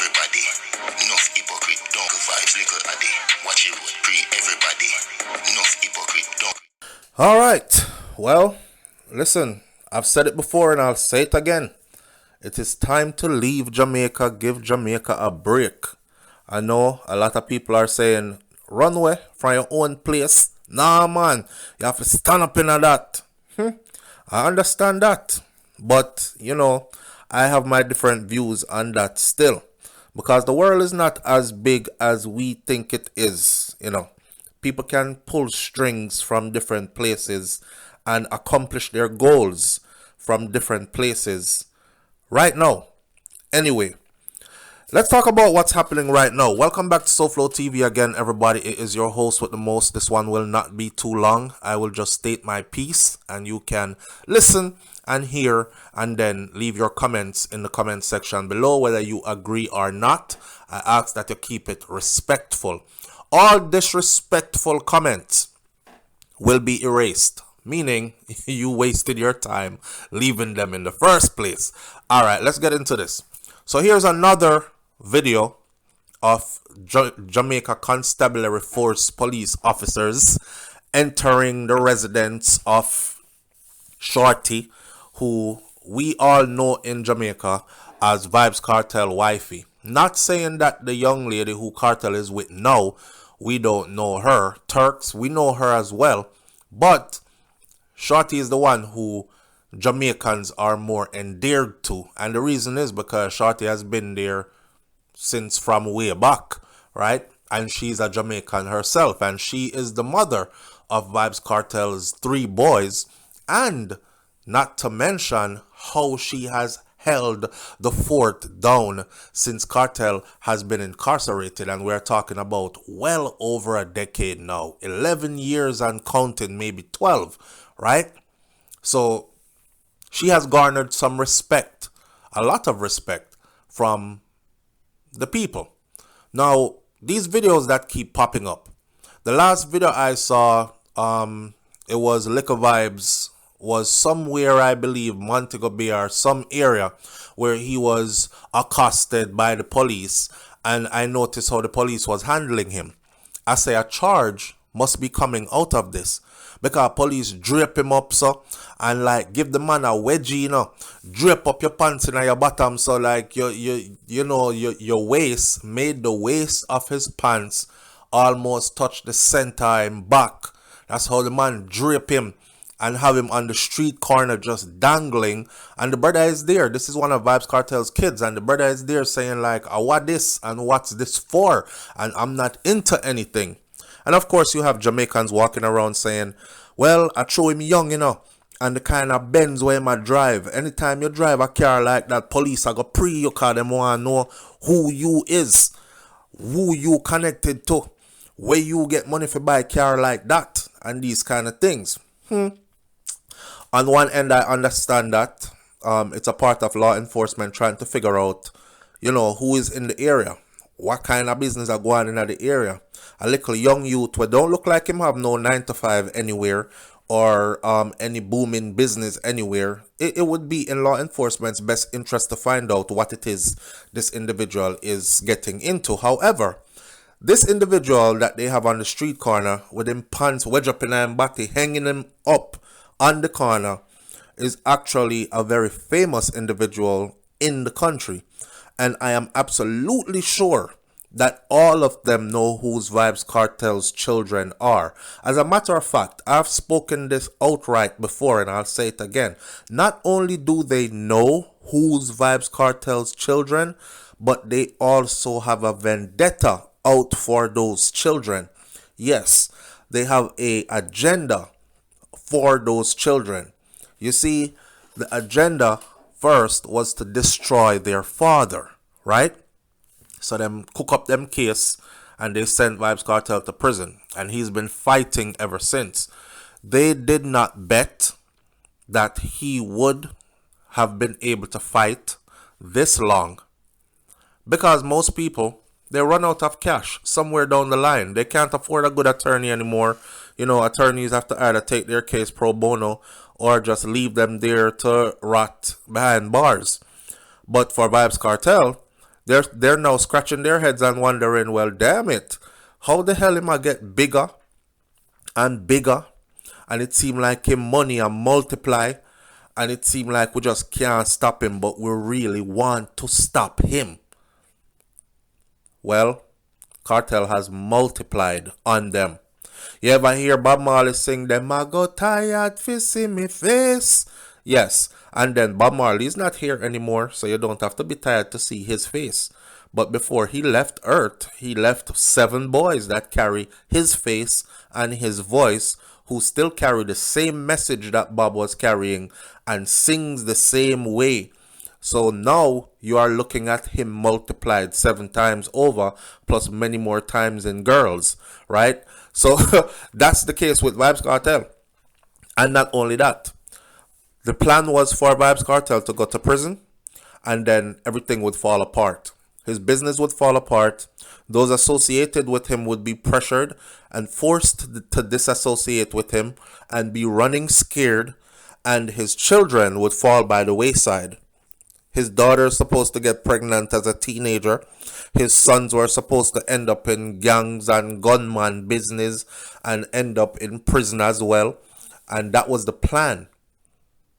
everybody. Enough hypocrite, don't go vibes, little addy. Watch it, pre everybody. Enough hypocrite, don't. All right. Well, listen, I've said it before and I'll say it again. It is time to leave Jamaica, give Jamaica a break. I know a lot of people are saying, run away from your own place. Nah, man, you have to stand up in that. I understand that. But, I have my different views on that still. Because the world is not as big as we think it is, People can pull strings from different places and accomplish their goals from different places right now. Anyway, let's talk about what's happening right now. Welcome back to SouFLoTV again, everybody. It is your host with the most. This one will not be too long. I will just state my piece and you can listen and hear and then leave your comments in the comment section below, whether you agree or not. I ask that you keep it respectful. All disrespectful comments will be erased, meaning you wasted your time leaving them in the first place. All right, let's get into this. So here's another video of Jamaica Constabulary Force police officers entering the residence of Shorty, who we all know in Jamaica as Vybz Kartel wifey. Not saying that the young lady who Kartel is with now, we don't know her. Turks, we know her as well. But Shorty is the one who Jamaicans are more endeared to. And the reason is because Shorty has been there since from way back, right? And she's a Jamaican herself. And she is the mother of Vybz Kartel's 3 boys. And not to mention how she has held the fort down since Kartel has been incarcerated, and we're talking about well over a decade now, 11 years and counting, maybe 12, right? So she has garnered some respect, a lot of respect from the people. Now, these videos that keep popping up, the last video I saw, it was Liquor Vybz was somewhere, I believe, Montego Bay or some area where he was accosted by the police, and I noticed how the police was handling him. I say a charge must be coming out of this, because police drape him up, so, and like give the man a wedgie, drape up your pants in your bottom, so like your waist made the waist of his pants almost touch the center and back. That's how the man drape him and have him on the street corner just dangling, and the brother is there. This is one of Vybz Kartel's kids, and the brother is there saying like, what this and what's this for, and I'm not into anything. And of course you have Jamaicans walking around saying, well, I show him young, and the kind of Benz where him a drive. Anytime you drive a car like that, police are go pre you, cause them want to know who you is, who you connected to, where you get money for buy a car like that, and these kind of things. On one end, I understand that it's a part of law enforcement trying to figure out, who is in the area, what kind of business are going on in the area. A little young youth who don't look like him have no 9 to 5 anywhere or any booming business anywhere. It would be in law enforcement's best interest to find out what it is this individual is getting into. However, this individual that they have on the street corner with him pants wedge up in him body, hanging him up on the corner, is actually a very famous individual in the country. And I am absolutely sure that all of them know whose Vybz Kartel's children are. As a matter of fact, I've spoken this outright before and I'll say it again. Not only do they know whose Vybz Kartel's children, but they also have a vendetta out for those children. Yes, they have a agenda for those children. You see, the agenda first was to destroy their father, right? So them cook up them case and they sent Vybz Kartel to prison, and he's been fighting ever since. They did not bet that he would have been able to fight this long, because most people, they run out of cash somewhere down the line. They can't afford a good attorney anymore. Attorneys have to either take their case pro bono or just leave them there to rot behind bars. But for Vybz Kartel, They're now scratching their heads and wondering, well, damn it, how the hell am I get bigger and bigger, and it seemed like him money and multiply, and it seemed like we just can't stop him, but we really want to stop him. Well, Kartel has multiplied on them. You ever hear Bob Marley sing, them I go tired fi see me face? Yes, and then Bob Marley is not here anymore, so you don't have to be tired to see his face. But before he left Earth, he left 7 boys that carry his face and his voice, who still carry the same message that Bob was carrying and sings the same way. So now you are looking at him multiplied 7 times over, plus many more times in girls, right? So that's the case with Vybz Kartel. And not only that, the plan was for Vybz Kartel to go to prison, and then everything would fall apart. His business would fall apart. Those associated with him would be pressured and forced to disassociate with him and be running scared, and his children would fall by the wayside. His daughter is supposed to get pregnant as a teenager. His sons were supposed to end up in gangs and gunman business and end up in prison as well. And that was the plan.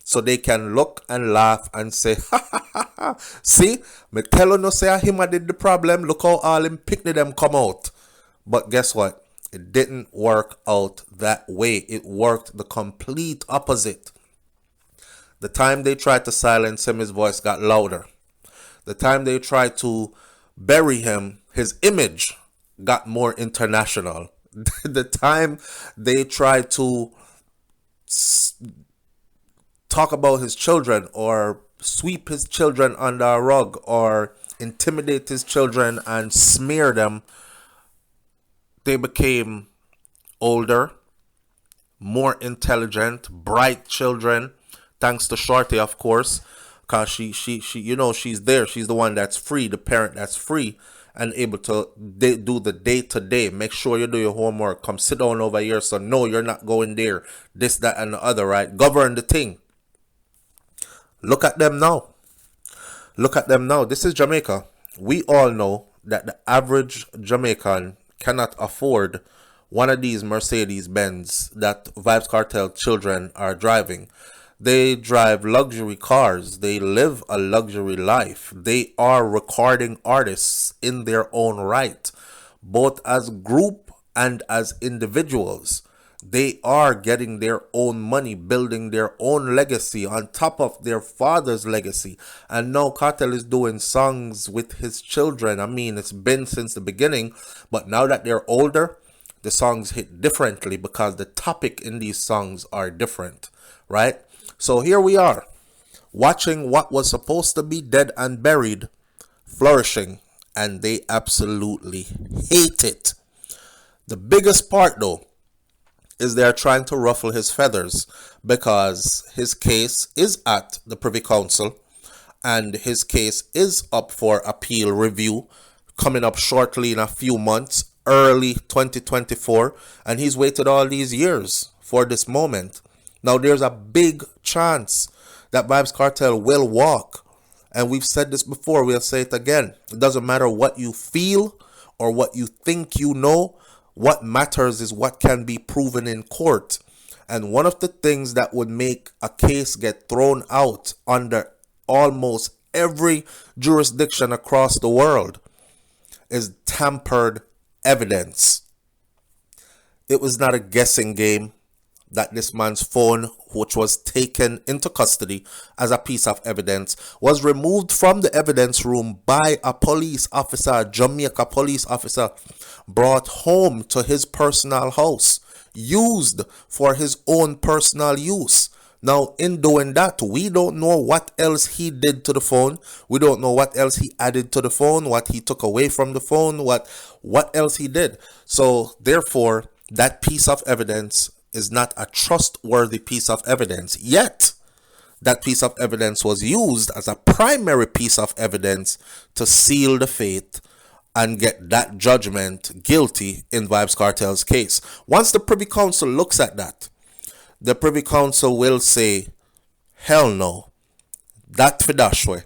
So they can look and laugh and say, ha ha ha ha. See, me tell you no say him I did the problem. Look how all him picnic them come out. But guess what? It didn't work out that way. It worked the complete opposite. The time they tried to silence him, his voice got louder. The time they tried to bury him, his image got more international. The time they tried to talk about his children or sweep his children under a rug or intimidate his children and smear them, they became older, more intelligent, bright children. Thanks to Shorty, of course, because she, you know, she's there. She's the one that's free, the parent that's free and able to do the day-to-day. Make sure you do your homework. Come sit down over here. So, no, you're not going there. This, that, and the other, right? Govern the thing. Look at them now. Look at them now. This is Jamaica. We all know that the average Jamaican cannot afford one of these Mercedes-Benz that Vybz Kartel children are driving. They drive luxury cars. They live a luxury life. They are recording artists in their own right, both as group and as individuals. They are getting their own money, building their own legacy on top of their father's legacy. And now Kartel is doing songs with his children. I mean, it's been since the beginning, but now that they're older, the songs hit differently because the topic in these songs are different, right? So here we are, watching what was supposed to be dead and buried flourishing, and they absolutely hate it. The biggest part, though, is they're trying to ruffle his feathers because his case is at the Privy Council and his case is up for appeal review coming up shortly in a few months, early 2024, and he's waited all these years for this moment. Now, there's a big chance that Vybz Kartel will walk. And we've said this before. We'll say it again. It doesn't matter what you feel or what you think you know. What matters is what can be proven in court. And one of the things that would make a case get thrown out under almost every jurisdiction across the world is tampered evidence. It was not a guessing game that this man's phone, which was taken into custody as a piece of evidence, was removed from the evidence room by a police officer, a Jamaica police officer, brought home to his personal house, used for his own personal use. Now, in doing that, we don't know what else he did to the phone. We don't know what else he added to the phone, what he took away from the phone, what else he did. So, therefore, that piece of evidence is not a trustworthy piece of evidence. Yet, that piece of evidence was used as a primary piece of evidence to seal the fate and get that judgment guilty in Vybz Kartel's case. Once the Privy Council looks at that, the Privy Council will say, hell no, that for dash way.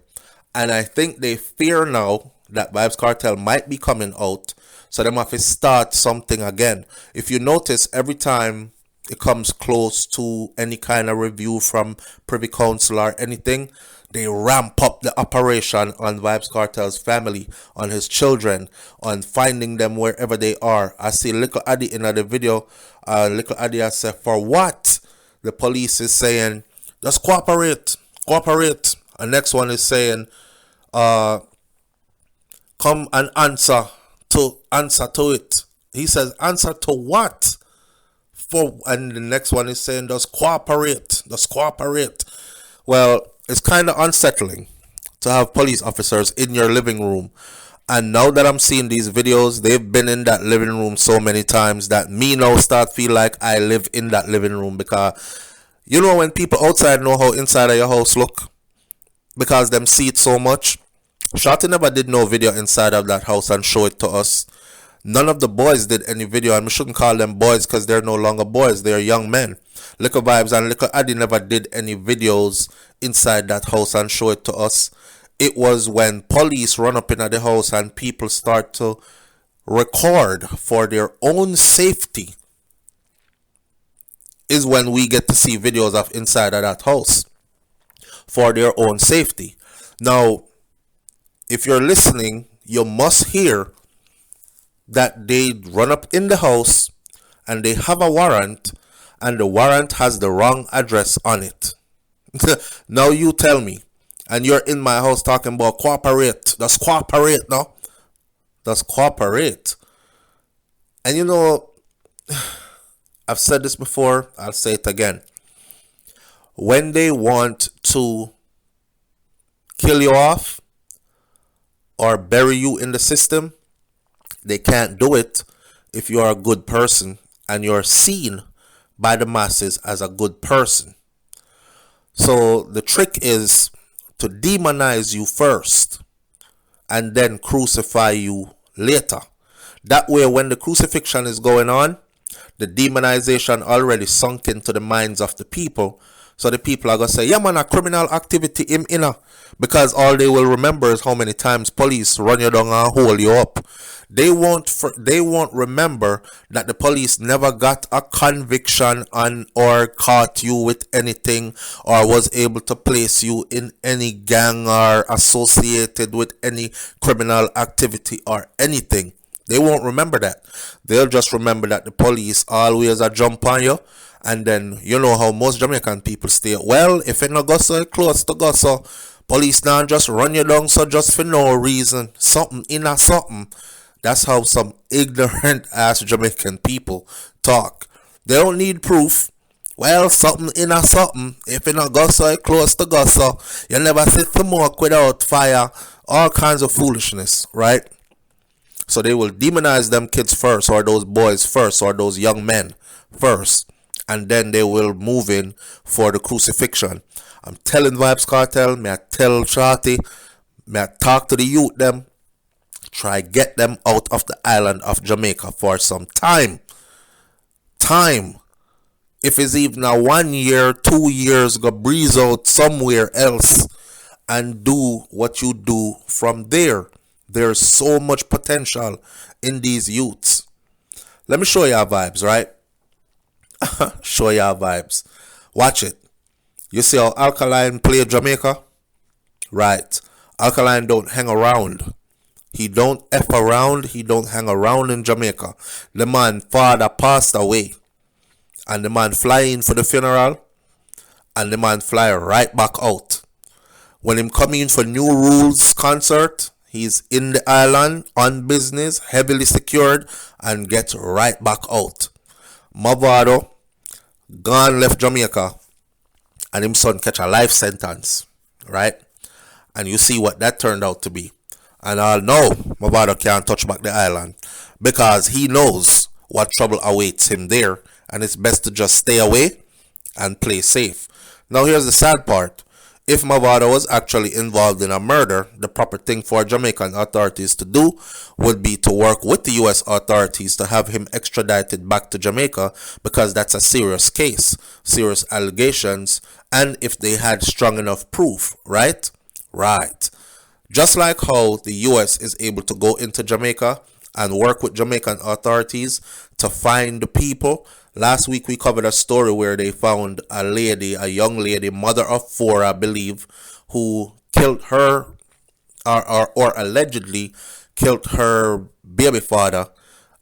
And I think they fear now that Vybz Kartel might be coming out, so them have to start something again. If you notice, every time it comes close to any kind of review from Privy Council or anything, they ramp up the operation on Vybz Kartel's family, on his children, on finding them wherever they are. I see Little Addy in the video. Little Addy has said, for what? The police is saying, just cooperate, cooperate. And next one is saying, come and answer to it. He says, answer to what? And the next one is saying, just cooperate, just cooperate. Well, it's kind of unsettling to have police officers in your living room. And now that I'm seeing these videos, they've been in that living room so many times that me now start feel like I live in that living room. Because you know when people outside know how inside of your house look, because them see it so much. Shorty never did no video inside of that house and show it to us. None of the boys did any video, and we shouldn't call them boys because they're no longer boys, they're young men. Little Vybz and Little Addy never did any videos inside that house and show it to us. It was when police run up into the house and people start to record for their own safety is when we get to see videos of inside of that house for their own safety. Now, if you're listening, you must hear that they run up in the house and they have a warrant, and the warrant has the wrong address on it. Now you tell me, and you're in my house talking about cooperate. That's cooperate, no? That's cooperate. And you know, I've said this before, I'll say it again. When they want to kill you off or bury you in the system, they can't do it if you are a good person and you're seen by the masses as a good person. So the trick is to demonize you first and then crucify you later. That way, when the crucifixion is going on, the demonization already sunk into the minds of the people. So the people are going to say, yeah man, a criminal activity him inner. Because all they will remember is how many times police run you down and hold you up. They won't remember that the police never got a conviction on or caught you with anything or was able to place you in any gang or associated with any criminal activity or anything. They won't remember that. They'll just remember that the police always a jump on you. And then you know how most Jamaican people stay. Well, if it no go so close to go so, police now just run you down so just for no reason. Something in a something. That's how some ignorant ass Jamaican people talk. They don't need proof. Well, something in a something. If it not go so close to go so, you never sit for smoke without fire. All kinds of foolishness, right? So they will demonize them kids first, or those boys first, or those young men first. And then they will move in for the crucifixion. I'm telling Vybz Kartel, may I tell Shorty, may I talk to the youth them, try get them out of the island of Jamaica for some time. If it's even a 1 year, 2 years, go breeze out somewhere else and do what you do from there. There's so much potential in these youths. Let me show y'all Vybz, right? Show y'all Vybz. Watch it. You see how Alkaline play Jamaica? Right. Alkaline don't hang around. He don't F around. He don't hang around in Jamaica. The man father passed away. And the man fly in for the funeral. And the man fly right back out. When him come in for New Rules concert, he's in the island on business, heavily secured, and get right back out. Mavado gone left Jamaica, and him son catch a life sentence, right? And you see what that turned out to be. And I'll know Mavado can't touch back the island because he knows what trouble awaits him there, and it's best to just stay away and play safe. Now here's the sad part. If Mavado was actually involved in a murder, the proper thing for Jamaican authorities to do would be to work with the US authorities to have him extradited back to Jamaica, because that's a serious case, serious allegations, and if they had strong enough proof, right? Right. Just like how the US is able to go into Jamaica and work with Jamaican authorities to find the people. Last week we covered a story where they found a lady, a young lady, mother of four, I believe, who killed her or allegedly killed her baby father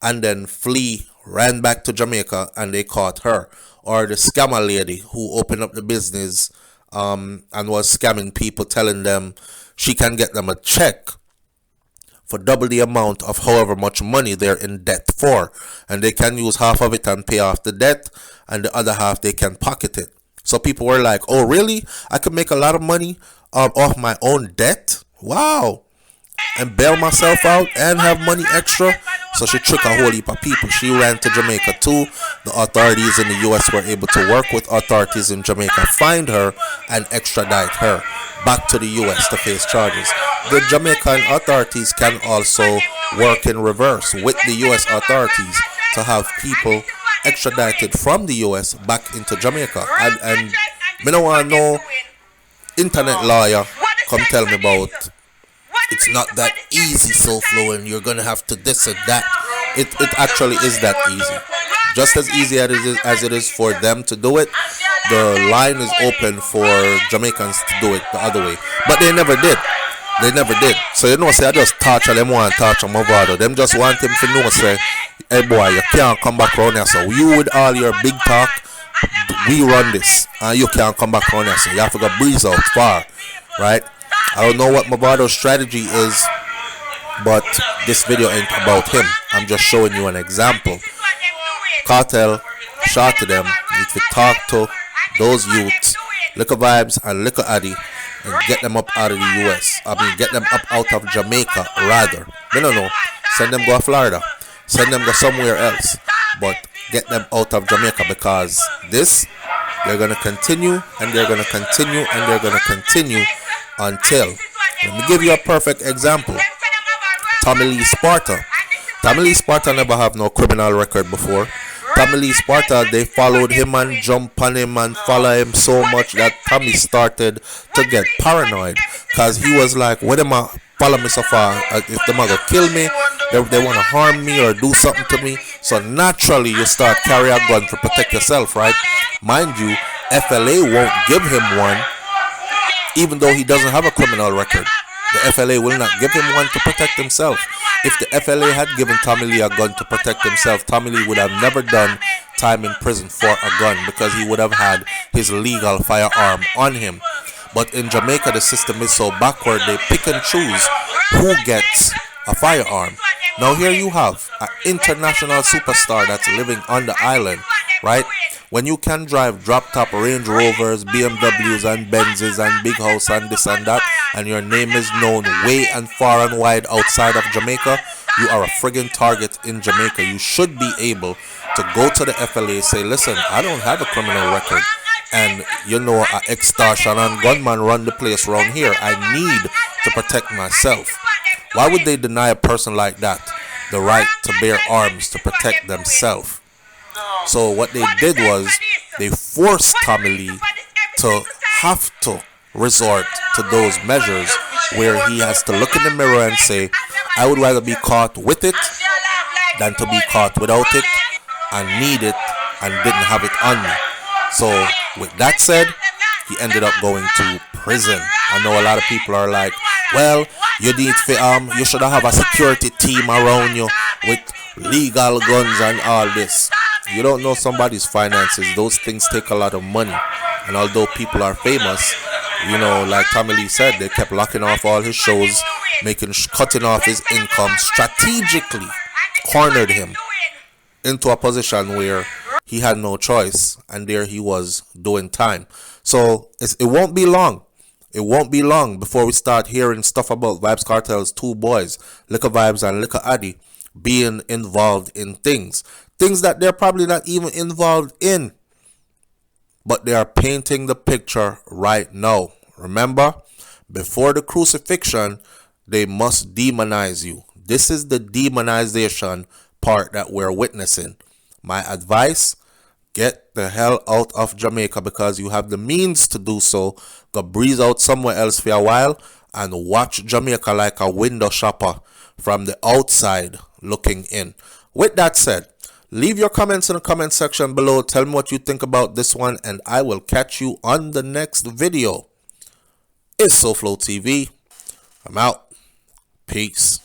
and then ran back to Jamaica and they caught her. Or the scammer lady who opened up the business and was scamming people, telling them she can get them a check for double the amount of however much money they're in debt for. And they can use half of it and pay off the debt, and the other half they can pocket it. So people were like, oh, really? I could make a lot of money off my own debt? Wow. And bail myself out and have money extra. So she tricked a whole heap of people. She ran to Jamaica too. The authorities in the US were able to work with authorities in Jamaica, find her, and extradite her back to the US to face charges. The Jamaican authorities can also work in reverse with the US authorities to have people extradited from the US back into Jamaica. And me don't want no internet lawyer come tell me about it's not that easy, SouFLo, and you're gonna have to this and that. It actually is that easy. Just as easy as it is for them to do it, the line is open for Jamaicans to do it the other way. But they never did. They never did. So you know, say I just torture them want torture Movado. Them just want him to know, say, hey boy, you can't come back around here. So you with all your big talk, we run this, and you can't come back around here. So you have to go breeze out far, right? I don't know what Movado's strategy is, but this video ain't about him. I'm just showing you an example. Cartel shot to them. If you talk to those youths, Liquor Vybz and Liquor Addy, and get them up out of the US. I mean, get them up out of Jamaica, rather. No. Send them go to Florida. Send them go somewhere else. But get them out of Jamaica, because this, they're going to continue, and they're going to continue, and they're going to continue until. Let me give you a perfect example. Tommy Lee Sparta. Tommy Lee Sparta never have no criminal record before. Tommy Lee Sparta, they followed him and jump on him and follow him so much that Tommy started to get paranoid, because he was like, what am I follow me so far? If them are gonna kill me, they want to harm me or do something to me. So naturally you start carry a gun to protect yourself, right? Mind you, FLA won't give him one, even though he doesn't have a criminal record. The FLA will not give him one to protect himself. If the FLA had given Tommy Lee a gun to protect himself, Tommy Lee would have never done time in prison for a gun, because he would have had his legal firearm on him. But in Jamaica, the system is so backward, they pick and choose who gets a firearm. Now here you have an international superstar that's living on the island, right? When you can drive drop-top Range Rovers, BMWs and Benzes and big house and this and that, and your name is known way and far and wide outside of Jamaica, you are a friggin' target in Jamaica. You should be able to go to the FLA, say, listen, I don't have a criminal record, and you know, an extortion and gunman run the place around here. I need to protect myself. Why would they deny a person like that the right to bear arms to protect themselves? So what they did was they forced Tommy Lee to have to resort to those measures where he has to look in the mirror and say, I would rather be caught with it than to be caught without it and need it and didn't have it on me. So with that said, he ended up going to prison. I know a lot of people are like, well, you need to, you should have a security team around you with legal guns and all this. You don't know somebody's finances. Those things take a lot of money. And although people are famous, you know, like Tommy Lee said, they kept locking off all his shows, cutting off his income, strategically cornered him into a position where he had no choice, and there he was doing time. So it won't be long. It won't be long before we start hearing stuff about Vybz Kartel's two boys, Liquor Vybz and Liquor Addy, being involved in things that they're probably not even involved in, but they are painting the picture right now. Remember, before the crucifixion, they must demonize you. This is the demonization part that we're witnessing. My advice, get the hell out of Jamaica, because you have the means to do so. Go breeze out somewhere else for a while and watch Jamaica like a window shopper from the outside looking in. With that said, leave your comments in the comment section below. Tell me what you think about this one, and I will catch you on the next video. It's SouFLoTV. I'm out. Peace.